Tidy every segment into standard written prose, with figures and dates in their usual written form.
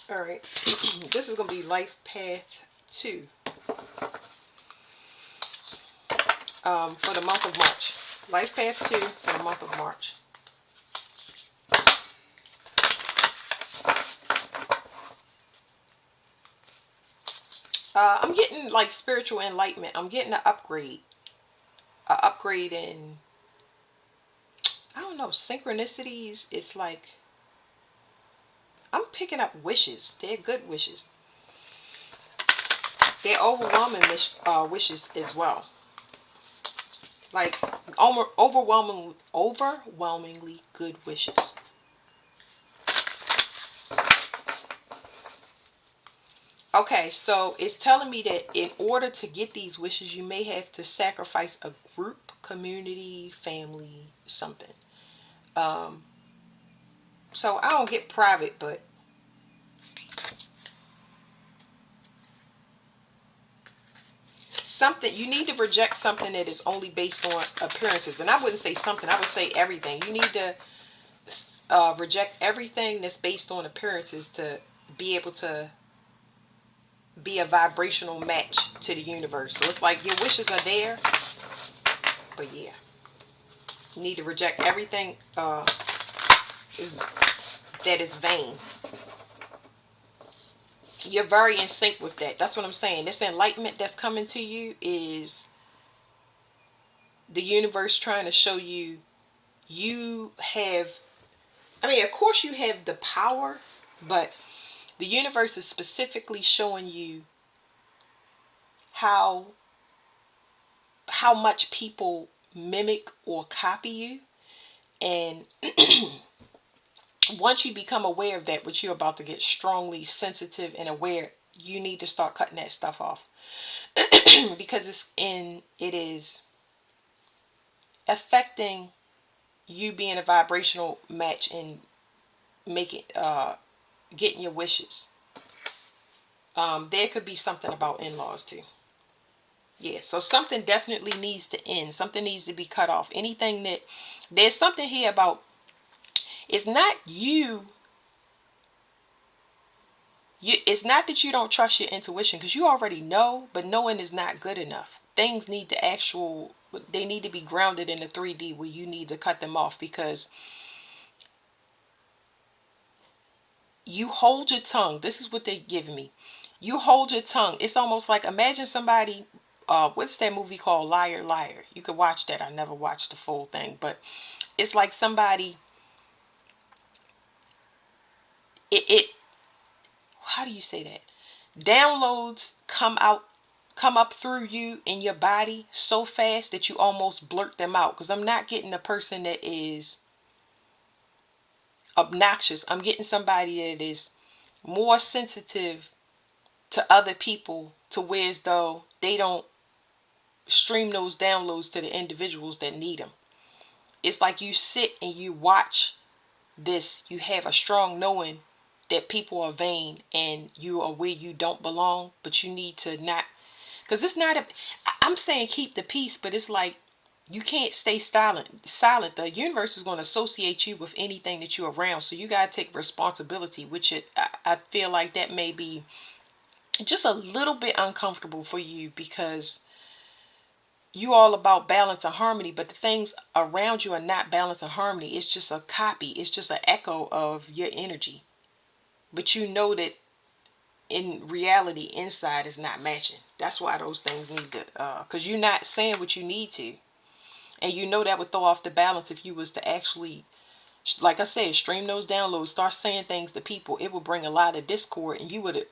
All right. This is going to be Life Path 2 for the month of March. Life Path 2 for the month of March. I'm getting like spiritual enlightenment. I'm getting an upgrade. A upgrade in, I don't know, synchronicities. It's like I'm picking up wishes. They're good wishes. They're overwhelming wishes as well. Like overwhelmingly good wishes. Okay, so it's telling me that in order to get these wishes, you may have to sacrifice a group, community, family, something. Um, so I don't get private, but something you need to reject something that is only based on appearances. And I wouldn't say something; I would say everything. You need to reject everything that's based on appearances to be able to be a vibrational match to the universe. So it's like your wishes are there, but yeah, you need to reject everything that is vain. You're very in sync with that. That's what I'm saying. This enlightenment that's coming to you is the universe trying to show you you have, I mean, of course you have the power, but the universe is specifically showing you how how much people mimic or copy you. And once you become aware of that, which you're about to get strongly sensitive and aware, you need to start cutting that stuff off. Because it is affecting you being a vibrational match and making getting your wishes. There could be something about in-laws too. Yeah, so something definitely needs to end. Something needs to be cut off. Anything that there's something here about, it's not you. It's not that you don't trust your intuition, because you already know, but knowing is not good enough. Things need to they need to be grounded in the 3D where you need to cut them off, because you hold your tongue. This is what they give me. You hold your tongue. It's almost like, imagine somebody, what's that movie called, Liar Liar? You could watch that. I never watched the full thing, but it's like somebody, it how do you say that? Downloads come up through you in your body so fast that you almost blurt them out. Because I'm not getting a person that is obnoxious. I'm getting somebody that is more sensitive to other people, to where as though they don't stream those downloads to the individuals that need them. It's like you sit and you watch this. You have a strong knowing that people are vain and you are where you don't belong, but you need to not, because it's not a, I'm saying keep the peace, but it's like you can't stay silent. The universe is going to associate you with anything that you're around, so you got to take responsibility, which I feel like that may be just a little bit uncomfortable for you, because you all about balance and harmony, but the things around you are not balance and harmony. It's just a copy. It's just an echo of your energy. But you know that in reality, inside is not matching. That's why those things need to, because you're not saying what you need to. And you know that would throw off the balance if you was to actually, like I said, stream those downloads, start saying things to people. It would bring a lot of discord, and you would,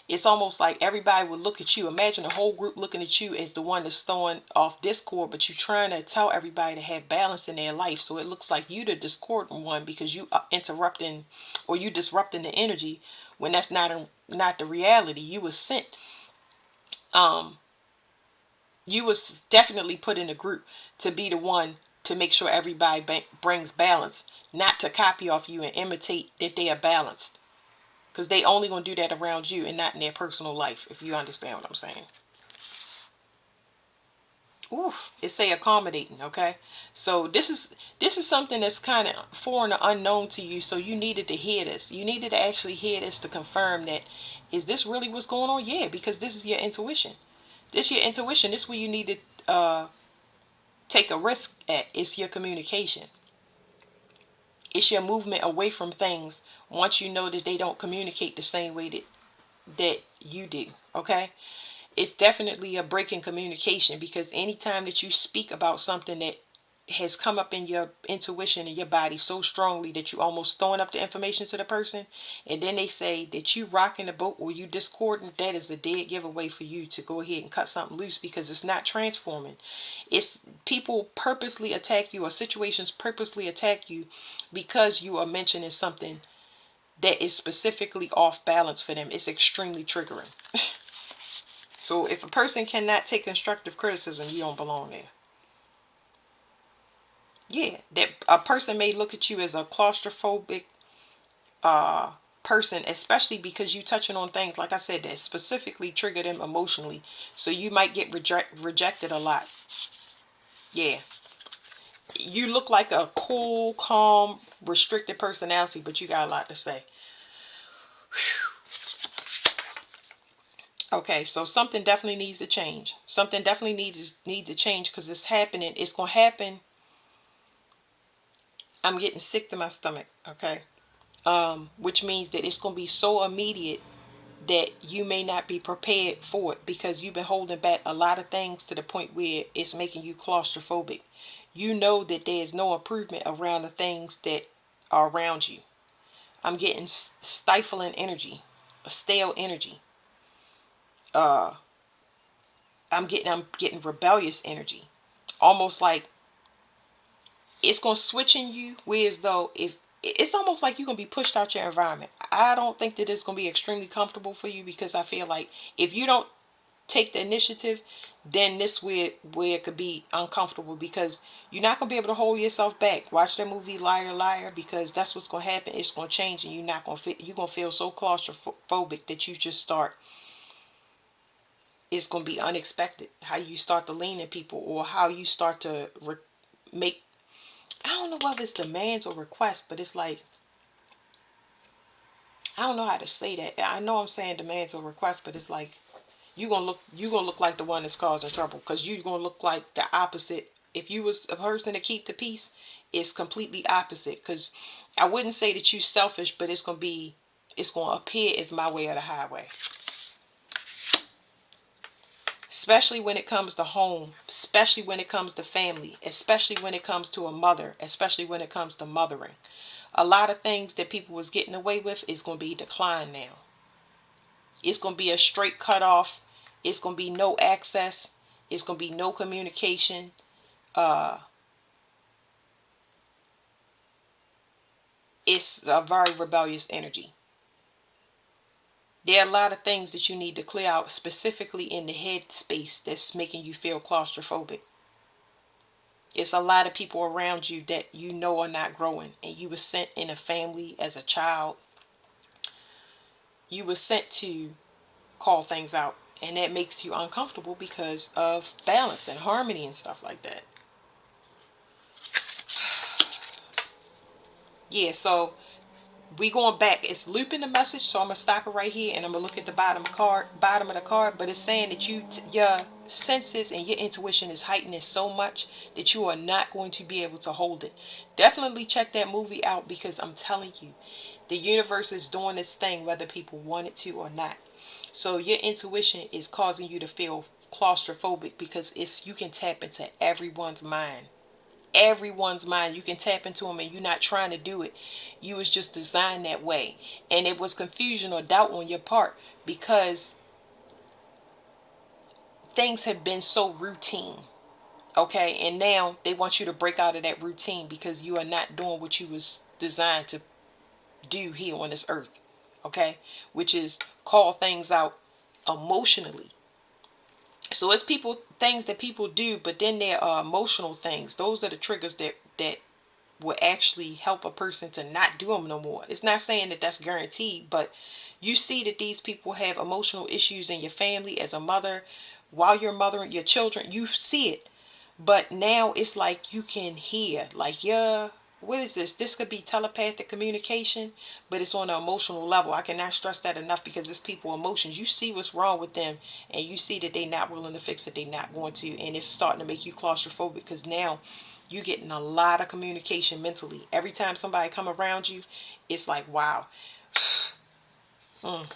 it's almost like everybody would look at you. Imagine a whole group looking at you as the one that's throwing off discord, but you're trying to tell everybody to have balance in their life. So it looks like you the discordant one, because you are interrupting, or you disrupting the energy, when that's not the reality. You was sent, um you was definitely put in a group to be the one to make sure everybody brings balance, not to copy off you and imitate that they are balanced, because they only gonna do that around you and not in their personal life, if you understand what I'm saying. Ooh, it say accommodating, okay? So this is something that's kind of foreign or unknown to you, so you needed to hear this. You needed to actually hear this to confirm that, is this really what's going on? Yeah, because this is your intuition. This your intuition. This where you need to take a risk at. It's your communication. It's your movement away from things once you know that they don't communicate the same way that you do, okay? It's definitely a break in communication, because anytime that you speak about something that has come up in your intuition in your body so strongly that you almost throwing up the information to the person, and then they say that you rocking the boat or you discordant, that is a dead giveaway for you to go ahead and cut something loose, because it's not transforming. It's people purposely attack you, or situations purposely attack you because you are mentioning something that is specifically off balance for them. It's extremely triggering. So if a person cannot take constructive criticism, you don't belong there. Yeah, that a person may look at you as a claustrophobic uh person, especially because you touching on things, like I said, that specifically trigger them emotionally. So you might get rejected a lot. Yeah. You look like a cool, calm, restricted personality, but you got a lot to say. Okay, so something definitely needs to change. Something definitely needs to change, because it's happening. It's gonna happen. I'm getting sick to my stomach. Okay, which means that it's gonna be so immediate that you may not be prepared for it, because you've been holding back a lot of things to the point where it's making you claustrophobic. You know that there is no improvement around the things that are around you. I'm getting stifling energy, a stale energy. Uh, I'm getting rebellious energy, almost like it's gonna switch in you. Whereas though, if it's almost like you're gonna be pushed out your environment. I don't think that it's gonna be extremely comfortable for you, because I feel like if you don't take the initiative, then this where it could be uncomfortable, because you're not gonna be able to hold yourself back. Watch that movie Liar Liar, because that's what's gonna happen. It's gonna change, and you're not gonna fit. You're gonna feel so claustrophobic that you just start. It's gonna be unexpected how you start to lean at people, or how you start to make. I don't know whether it's demands or requests, but it's like, I don't know how to say that. I know I'm saying demands or requests, but it's like you gonna look like the one that's causing trouble, because you're gonna look like the opposite. If you was a person to keep the peace, it's completely opposite. Because I wouldn't say that you selfish, but it's gonna appear as my way or the highway. Especially when it comes to home, especially when it comes to family, especially when it comes to a mother, especially when it comes to mothering. A lot of things that people was getting away with is going to be declined now. It's going to be a straight cut off. It's going to be no access. It's going to be no communication. Uh, it's a very rebellious energy. There are a lot of things that you need to clear out, specifically in the head space, that's making you feel claustrophobic. It's a lot of people around you that you know are not growing, and you were sent in a family as a child. You were sent to call things out, and that makes you uncomfortable because of balance and harmony and stuff like that. Yeah, so we going back. It's looping the message, so I'm gonna stop it right here, and I'm gonna look at the bottom of the card. But it's saying that your senses and your intuition is heightened so much that you are not going to be able to hold it. Definitely check that movie out, because I'm telling you, the universe is doing its thing whether people want it to or not. So your intuition is causing you to feel claustrophobic, because you can tap into everyone's mind. Everyone's mind. You can tap into them, and you're not trying to do it. You was just designed that way. And it was confusion or doubt on your part, because things have been so routine. Okay, and now they want you to break out of that routine, because you are not doing what you was designed to do here on this earth. Okay, which is call things out emotionally. So it's things that people do, but then there are emotional things. Those are the triggers that will actually help a person to not do them no more. It's not saying that that's guaranteed, but you see that these people have emotional issues in your family as a mother. While you're mothering your children, you see it. But now it's like you can hear, like, yeah, what is this? This could be telepathic communication, but it's on an emotional level. I cannot stress that enough, because it's people emotions. You see what's wrong with them, and you see that they're not willing to fix it. They're not going to, and it's starting to make you claustrophobic, because now you're getting a lot of communication mentally. Every time somebody come around you, it's like, wow. Mm.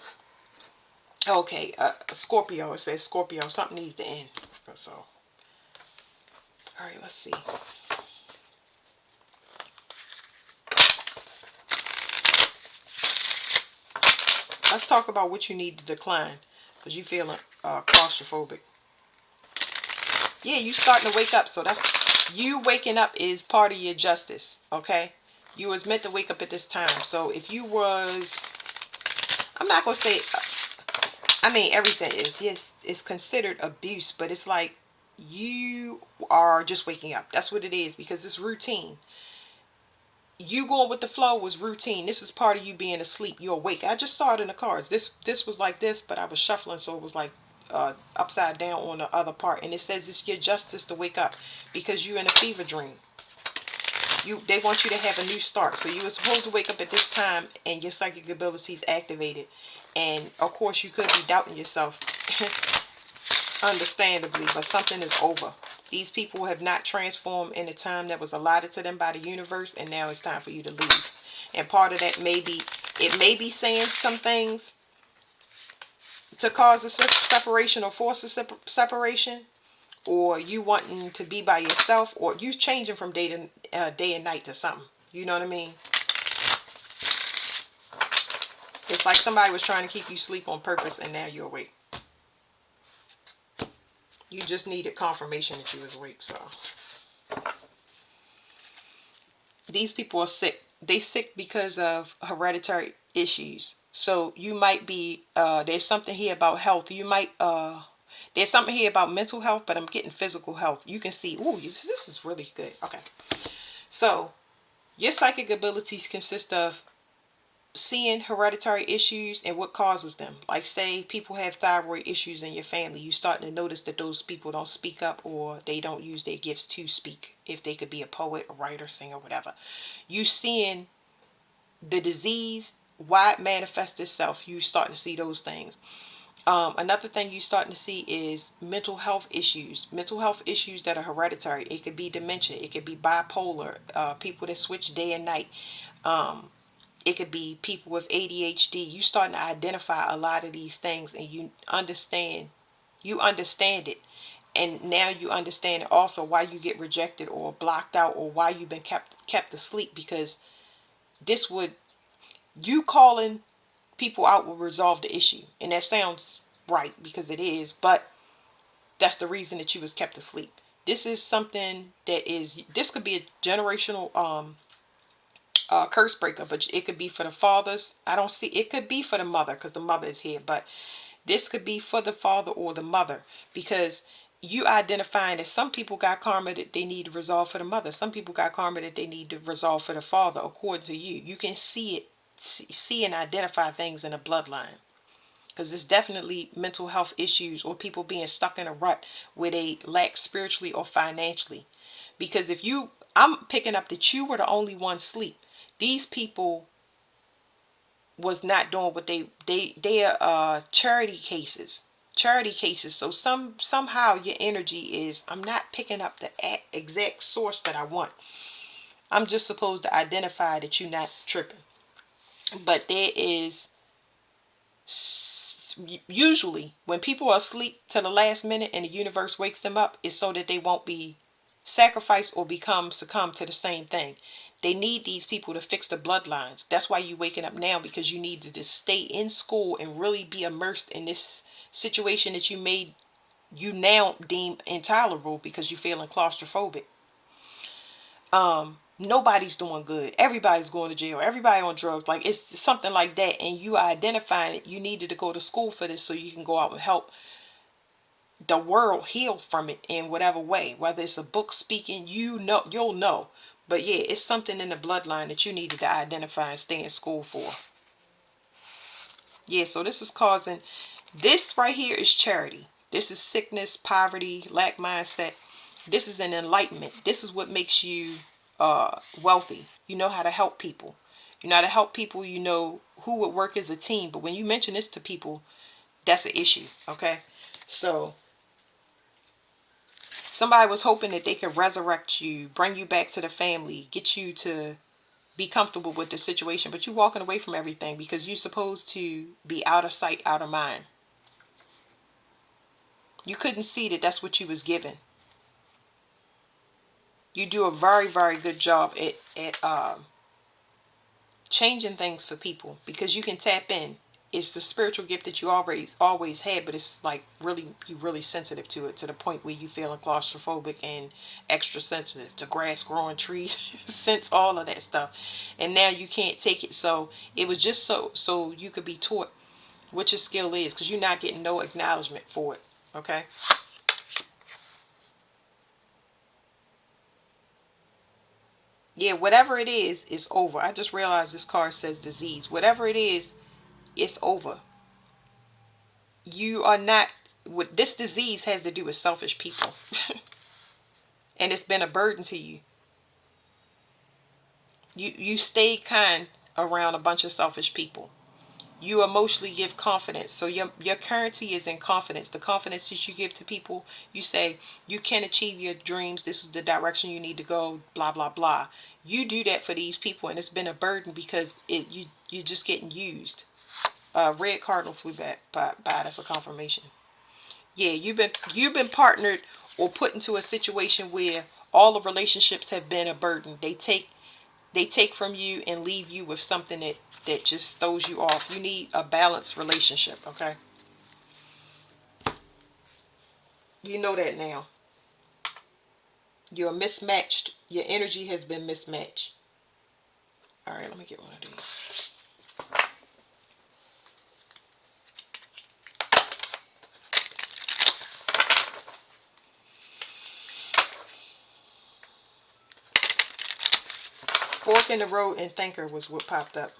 Okay, Scorpio. It says Scorpio. Something needs to end. So, all right, let's see. Let's talk about what you need to decline, because you feeling claustrophobic. Yeah, you starting to wake up. So that's you waking up is part of your justice. Okay, you was meant to wake up at this time. So if you was, I'm not gonna say. I mean, everything is, yes, it's considered abuse, but it's like you are just waking up. That's what it is, because it's routine. You going with the flow was routine. This is part of you being asleep. You're awake. I just saw it in the cards. This was like this, but I was shuffling, so it was like upside down on the other part. And it says it's your justice to wake up, because you're in a fever dream. They want you to have a new start. So you were supposed to wake up at this time, and your psychic abilities activated. And of course, you could be doubting yourself, understandably, but something is over. These people have not transformed in the time that was allotted to them by the universe, and now it's time for you to leave. And part of that may be, it may be saying some things to cause a separation or force a separation, or you wanting to be by yourself, or you changing from day and night to something. You know what I mean? It's like somebody was trying to keep you asleep on purpose, and now you're awake. You just needed confirmation that you was awake. So these people are sick. They sick because of hereditary issues. So you might be there's something here about health. You might there's something here about mental health, but I'm getting physical health. You can see, ooh, this is really good. Okay. So your psychic abilities consist of seeing hereditary issues and what causes them. Like, say people have thyroid issues in your family, you starting to notice that those people don't speak up, or they don't use their gifts to speak. If they could be a poet, a writer, singer, whatever. You seeing the disease, why it manifests itself. You starting to see those things. Another thing you starting to see is mental health issues. Mental health issues that are hereditary. It could be dementia. It could be bipolar. People that switch day and night. Um, it could be people with ADHD. You starting to identify a lot of these things, and you understand. You understand it, and now you understand also why you get rejected or blocked out, or why you've been kept asleep, because this would, you calling people out will resolve the issue. And that sounds right, because it is, but that's the reason that you was kept asleep. This is something that is, this could be a generational curse breaker, but it could be for the fathers. I don't see, it could be for the mother, because the mother is here, but this could be for the father or the mother, because you identifying that some people got karma that they need to resolve for the mother. Some people got karma that they need to resolve for the father, according to you. You can see it, see and identify things in a bloodline, because there's definitely mental health issues, or people being stuck in a rut where they lack spiritually or financially. Because if you, I'm picking up that you were the only one asleep. These people was not doing what they are charity cases. So somehow your energy is, I'm not picking up the exact source that I want. I'm just supposed to identify that you're not tripping. But there is, usually when people are asleep to the last minute and the universe wakes them up, is so that they won't be sacrificed or succumb to the same thing. They need these people to fix the bloodlines. That's why you waking up now, because you need to just stay in school and really be immersed in this situation that you now deem intolerable, because you're feeling claustrophobic. Nobody's doing good. Everybody's going to jail. Everybody on drugs. Like, it's something like that. And you identifying it. You needed to go to school for this, so you can go out and help the world heal from it in whatever way. Whether it's a book, speaking, you'll know. But yeah, it's something in the bloodline that you needed to identify and stay in school for. Yeah, so this is causing, this right here is charity. This is sickness, poverty, lack mindset. This is an enlightenment. This is what makes you wealthy. You know how to help people. You know how to help people. You know who would work as a team. But when you mention this to people, that's an issue. Okay. So somebody was hoping that they could resurrect you, bring you back to the family, get you to be comfortable with the situation. But you're walking away from everything because you're supposed to be out of sight, out of mind. You couldn't see that that's what you was given. You do a very, very good job at changing things for people because you can tap in. It's the spiritual gift that you always had, but it's like really you really sensitive to it to the point where you feeling claustrophobic and extra sensitive to grass growing, trees, sense all of that stuff. And now you can't take it. So it was just so you could be taught what your skill is because you're not getting no acknowledgement for it. Okay. Yeah, whatever it is, it's over. I just realized this card says disease. Whatever it is, it's over. You are not, what this disease has to do with selfish people. And it's been a burden to you. You stay kind around a bunch of selfish people. You emotionally give confidence. So your currency is in confidence. The confidence that you give to people, you say you can achieve your dreams. This is the direction you need to go. Blah blah blah. You do that for these people, and it's been a burden because you're just getting used. Red cardinal flew by. That's a confirmation. Yeah, you've been partnered or put into a situation where all the relationships have been a burden. They take from you and leave you with something that just throws you off. You need a balanced relationship, okay? You know that now. You're mismatched. Your energy has been mismatched. All right, let me get one of these. Fork in the road and thinker was what popped up.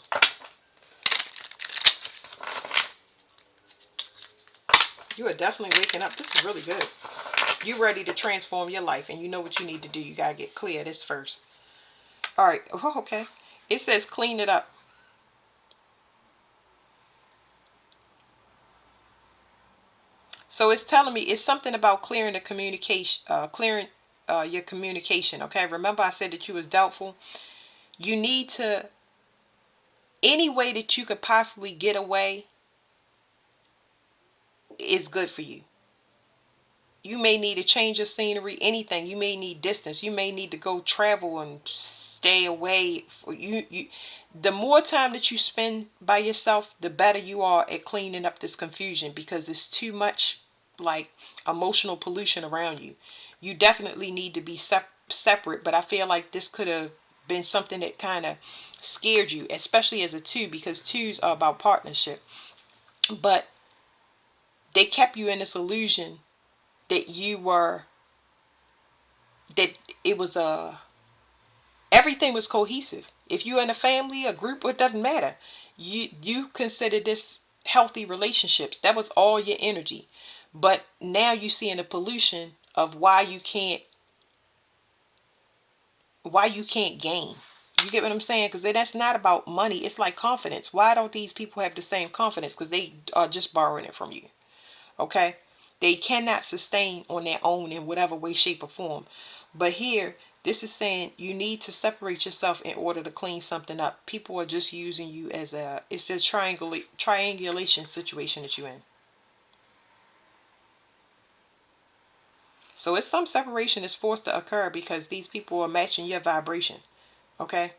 You are definitely waking up. This is really good. You're ready to transform your life and you know what you need to do. You got to get clear this first. All right. Oh, okay. It says clean it up. So it's telling me it's something about clearing the communication, clearing your communication. Okay. Remember I said that you was doubtful. You need to, any way that you could possibly get away is good for you. You may need a change of scenery, anything. You may need distance. You may need to go travel and stay away. The more time that you spend by yourself, the better you are at cleaning up this confusion because it's too much like emotional pollution around you. You definitely need to be separate, but I feel like this could have been something that kind of scared you, especially as a two, because twos are about partnership. But they kept you in this illusion that you were that it was a everything was cohesive. If you're in a family, a group, it doesn't matter. You consider this healthy relationships. That was all your energy. But now you see in the pollution of why you can't gain. You get what I'm saying? Because that's not about money. It's like confidence. Why don't these people have the same confidence? Because they are just borrowing it from you. Okay? They cannot sustain on their own in whatever way, shape, or form. But here, this is saying you need to separate yourself in order to clean something up. People are just using you as it's a triangulation situation that you're in. So it's some separation is forced to occur because these people are matching your vibration. Okay?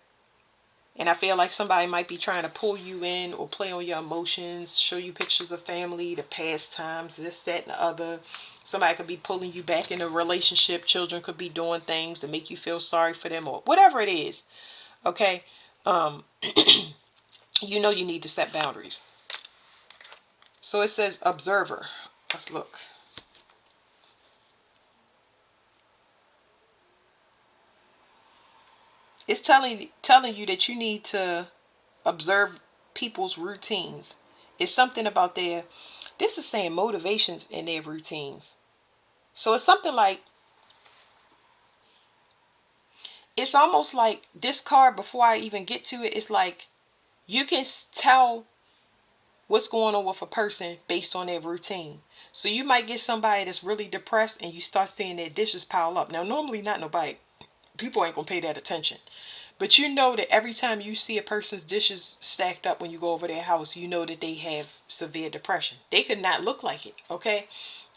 And I feel like somebody might be trying to pull you in or play on your emotions, show you pictures of family, the past times, this, that, and the other. Somebody could be pulling you back in a relationship. Children could be doing things to make you feel sorry for them or whatever it is. Okay? Um, you know you need to set boundaries. So it says observer. Let's look. It's telling you that you need to observe people's routines. It's something about this is saying motivations in their routines. So it's something like it's almost like this card, before I even get to it, it's like you can tell what's going on with a person based on their routine. So you might get somebody that's really depressed and you start seeing their dishes pile up. Now, normally not nobody, people ain't gonna pay that attention. But you know that every time you see a person's dishes stacked up when you go over their house, you know that they have severe depression. They could not look like it, okay?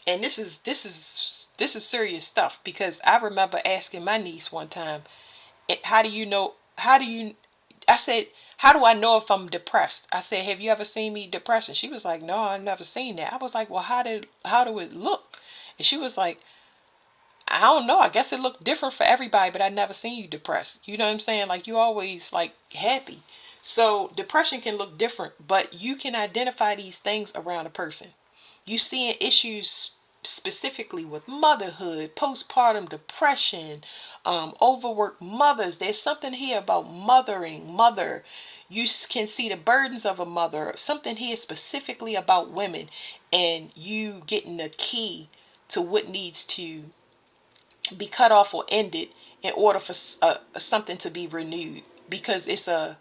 And this is serious stuff, because I remember asking my niece one time, how do you know, how do you, I said, how do I know if I'm depressed? I said, have you ever seen me depressed? And she was like, no, I've never seen that. I was like, well, how do it look? And she was like, I don't know. I guess it looked different for everybody, but I never seen you depressed. You know what I'm saying? Like, you always like happy. So depression can look different, but you can identify these things around a person. You seeing issues specifically with motherhood, postpartum depression, overworked mothers. There's something here about mother. You can see the burdens of a mother. Something here specifically about women, and you getting the key to what needs to be cut off or ended in order for something to be renewed, because it's a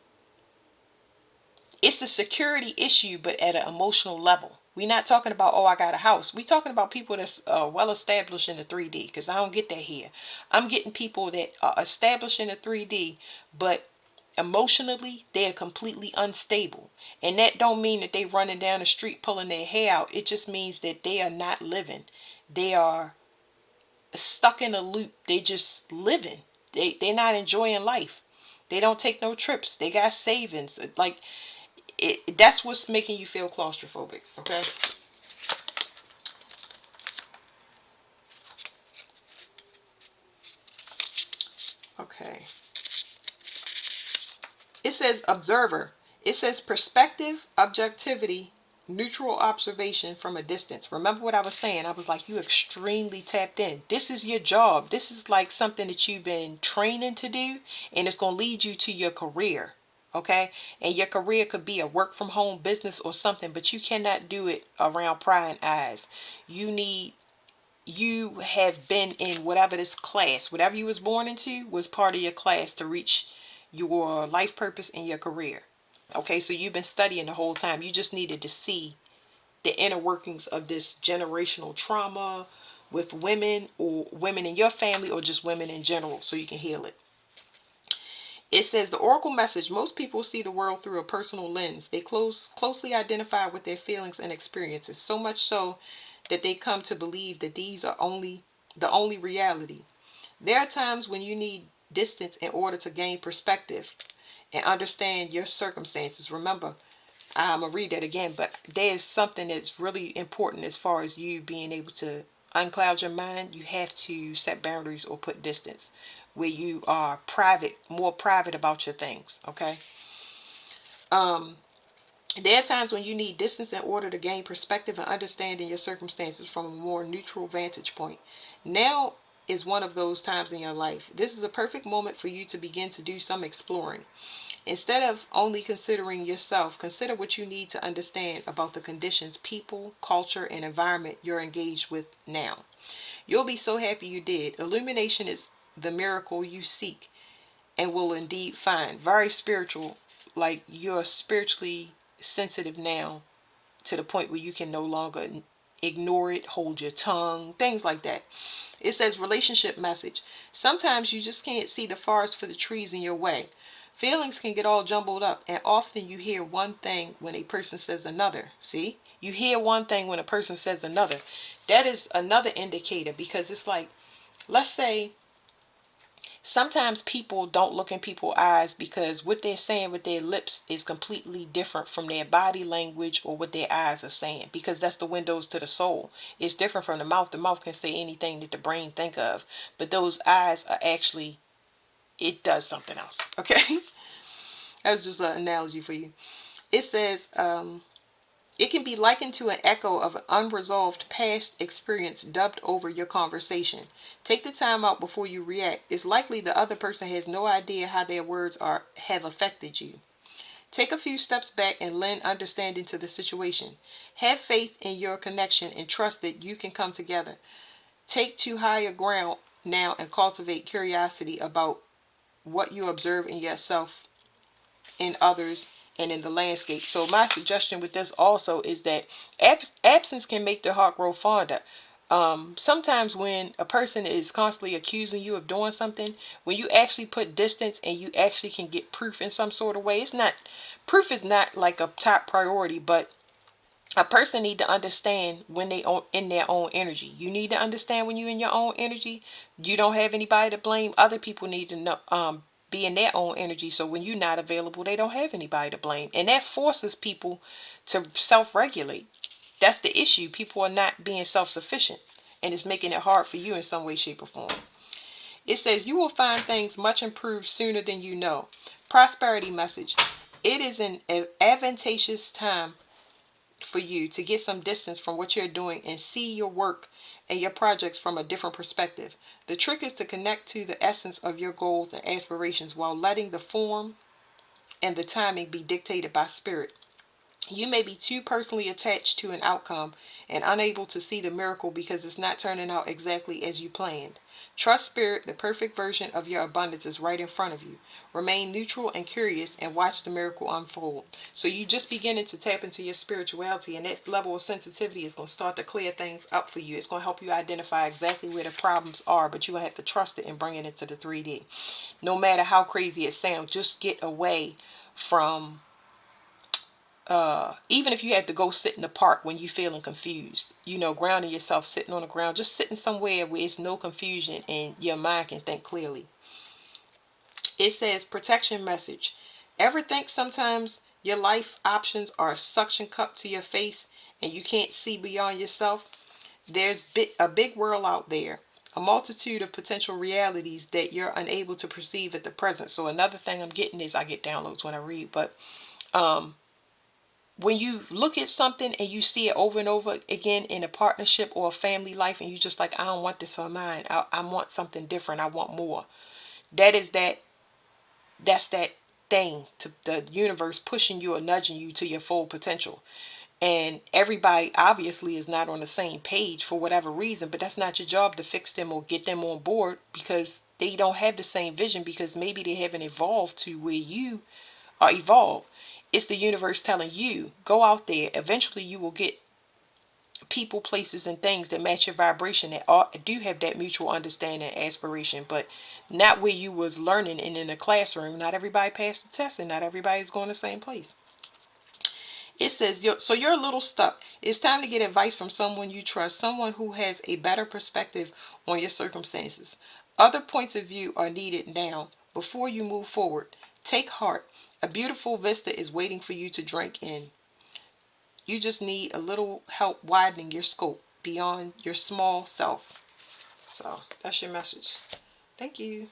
security issue, but at an emotional level. We're not talking about, oh, I got a house. We're talking about people that's well established in the 3D, because I don't get that here. I'm getting people that are established in the 3D, but emotionally they're completely unstable. And that don't mean that they running down the street pulling their hair out. It just means that they are not living. They are stuck in a loop. They just living. They're not enjoying life. They don't take no trips. They got savings. Like, that's what's making you feel claustrophobic. Okay. Okay. It says observer. It says perspective, objectivity, neutral observation from a distance. Remember what I was saying? I was like, you extremely tapped in. This is your job. This is like something that you've been training to do, and it's going to lead you to your career. Okay. And your career could be a work from home business or something, but you cannot do it around prying eyes. You have been in whatever this class, whatever you was born into was part of your class to reach your life purpose in your career. Okay, so you've been studying the whole time. You just needed to see the inner workings of this generational trauma with women, or women in your family, or just women in general, so you can heal it. It says the oracle message: most people see the world through a personal lens. They closely identify with their feelings and experiences, so much so that they come to believe that these are the only reality. There are times when you need distance in order to gain perspective and understand your circumstances. Remember, I'm going to read that again, but there's something that's really important as far as you being able to uncloud your mind. You have to set boundaries or put distance where you are private, more private about your things. Okay. Um, there are times when you need distance in order to gain perspective and understanding your circumstances from a more neutral vantage point. Now is one of those times in your life. This is a perfect moment for you to begin to do some exploring. Instead of only considering yourself, consider what you need to understand about the conditions, people, culture, and environment you're engaged with now. You'll be so happy you did. Illumination is the miracle you seek and will indeed find. Very spiritual, like you're spiritually sensitive now to the point where you can no longer ignore it, hold your tongue, things like that. It says relationship message. Sometimes you just can't see the forest for the trees in your way. Feelings can get all jumbled up, and often you hear one thing when a person says another. See? You hear one thing when a person says another. That is another indicator, because it's like, let's say, sometimes people don't look in people's eyes because what they're saying with their lips is completely different from their body language or what their eyes are saying, because that's the windows to the soul. It's different from the mouth. The mouth can say anything that the brain think of, but those eyes are actually, it does something else. Okay. That's just an analogy for you. It says it can be likened to an echo of an unresolved past experience dubbed over your conversation. Take the time out before you react. It's likely the other person has no idea how their words have affected you. Take a few steps back and lend understanding to the situation. Have faith in your connection and trust that you can come together. Take to higher ground now and cultivate curiosity about what you observe in yourself, in others, and in the landscape. So my suggestion with this also is that absence can make the heart grow fonder. Sometimes when a person is constantly accusing you of doing something, when you actually put distance and you actually can get proof in some sort of way, it's not, proof is not like a top priority, but a person need to understand when they own in their own energy. You need to understand when you're in your own energy, you don't have anybody to blame. Other people need to know, be in their own energy, so when you're not available, they don't have anybody to blame, and that forces people to self-regulate. That's the issue. People are not being self-sufficient, and it's making it hard for you in some way, shape, or form. It says you will find things much improved sooner than you know. Prosperity message. It is an advantageous time for you to get some distance from what you're doing and see your work and your projects from a different perspective. The trick is to connect to the essence of your goals and aspirations while letting the form and the timing be dictated by spirit. You may be too personally attached to an outcome and unable to see the miracle because it's not turning out exactly as you planned. Trust spirit, the perfect version of your abundance is right in front of you. Remain neutral and curious and watch the miracle unfold. So you just beginning to tap into your spirituality, and that level of sensitivity is going to start to clear things up for you. It's going to help you identify exactly where the problems are, but you're going to have to trust it and bring it into the 3D. No matter how crazy it sounds, just get away from even if you had to go sit in the park when you're feeling confused, grounding yourself, sitting on the ground, just sitting somewhere where it's no confusion and your mind can think clearly. It says protection message. Ever think sometimes your life options are a suction cup to your face and you can't see beyond yourself? There's a big world out there, a multitude of potential realities that you're unable to perceive at the present. So another thing I'm getting is, I get downloads when I read, but when you look at something and you see it over and over again in a partnership or a family life, and you just like, I don't want this for mine. I want something different. I want more. That is that's that thing, to the universe pushing you or nudging you to your full potential. And everybody obviously is not on the same page for whatever reason, but that's not your job to fix them or get them on board, because they don't have the same vision, because maybe they haven't evolved to where you are evolved. It's the universe telling you, go out there. Eventually you will get people, places, and things that match your vibration, that do have that mutual understanding and aspiration, but not where you was learning and in a classroom. Not everybody passed the test, and not everybody's going the same place. It says, so you're a little stuck. It's time to get advice from someone you trust, someone who has a better perspective on your circumstances. Other points of view are needed now before you move forward. Take heart. A beautiful vista is waiting for you to drink in. You just need a little help widening your scope beyond your small self. So that's your message. Thank you.